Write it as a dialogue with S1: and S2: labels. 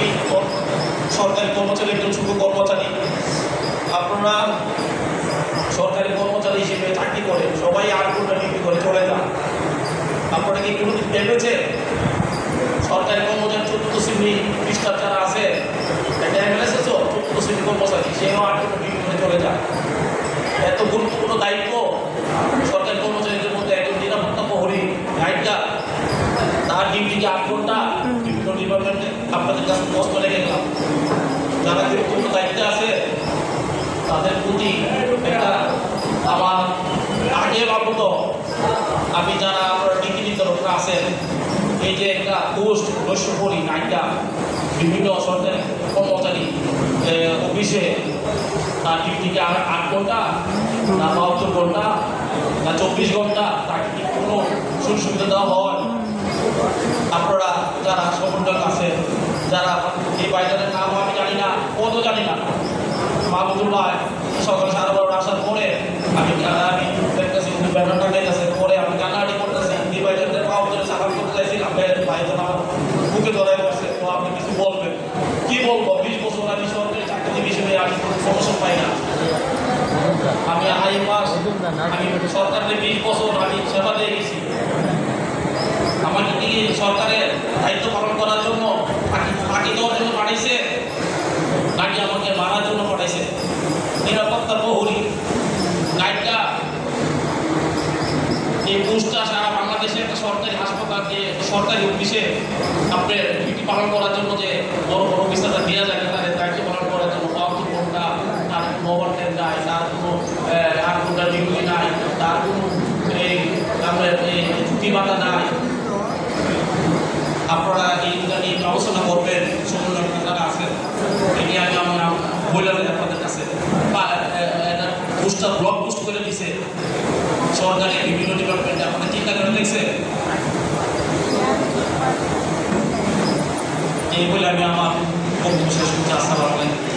S1: আমি সরকারি কর্মচারী, একজন ছোট কর্মচারী। আপনারা সরকারি কর্মচারী হিসেবে চাকরি করে সবাই 8 ঘন্টা ডিউটি করে চলে যান। আপনারা কি কোনোদিন ভেবেছে সরকারি কর্মচারী 14 শ্রেণী পৃষ্ঠার যারা আছে, একটা এমএলএস আছে 14 শ্রেণী কর্মচারী, সেও 8 ঘন্টা ডিউটি করে চলে যায়। এত গুরুত্বপূর্ণ দায়িত্ব সরকারি কর্মচারীদের মধ্যে একজন নিরাপত্তা প্রহরী গাইডগার্ড, তার ডিউটিকে 8 ঘন্টা বিভিন্ন ডিপার্টমেন্টে আপনাদের কাছে কষ্ট লেগে গেলাম। যারা গুরুত্বপূর্ণ দায়িত্বে আছে তাদের প্রতি একটা আমার আগে ভাবত আমি যারা আপনারা নীতি নির্ধারকরা আছেন, এই যে একটা পোস্ট বৈশ্যপরি নায়িকা বিভিন্ন সরকারি কর্মচারী অফিসে তার ডিউটিকে 8 ঘন্টা না 72 ঘন্টা না 24 ঘন্টা, তাকে কি কোনো সুযোগ সুবিধা দেওয়া হয়? আপনারা যারা সমন্বয়ক আছেন, যারা এই বাইরের নাম আমি জানি না, কত জানি না, মাহমুদুল ভাই সকাল 12:30 আসার পরে আমি দেখতেছি ব্যানারটা গেছে, পরে আমি কান্নাকাটি করতেছি, এই বাইরের পাওয়া ধরে সাহায্য করতে চাইছিলাম, ভাই তো আমার বুকে ধরাই করছে। তো আপনি কিছু বলবেন? কি বলবো, 20 বছর আমি সরকারি চাকরিজীবী হিসেবে আমি প্রমোশন পাই না। আমি আড়াই মাস আমি সরকারের 20 বছর আমি সেবা দিয়ে গেছি। আমাকে কি সরকারের দায়িত্ব পালন করার জন্য ফাঁকি দেওয়ার জন্য পাঠাইছে, নাকি আমাকে মারার জন্য পাঠাইছে? নিরাপত্তা প্রহরী গাইডটা এই পোস্টটা সারা বাংলাদেশে একটা সরকারি হাসপাতাল, যে সরকারি অফিসে আপনার ডিউটি পালন করার জন্য যে বড় বড় অফিসাররা দেওয়া যায় তাদের দায়িত্ব পালন করার জন্য 72 ঘন্টা, তার কোনো ওভারটাইম নাই, তার কোনো 8 ঘন্টা ডিউটি নাই, তার কোনো এই আপনার ছুটি ভাতা নাই। আপনারা এইটা নিয়ে আলোচনা করবেন, সমন্বয় যারা আছেন, এটি আমি আমার বললাম আপনাদের কাছে। বা একটা পোস্টার ব্লগ পোস্ট করে দিছে সরকারি বিভিন্ন ডিপার্টমেন্টে, আপনারা চিন্তা করে দেখছে? এই বলে আমি আমার বক্তব্য শেষ করছি। আসসালামু আলাইকুম।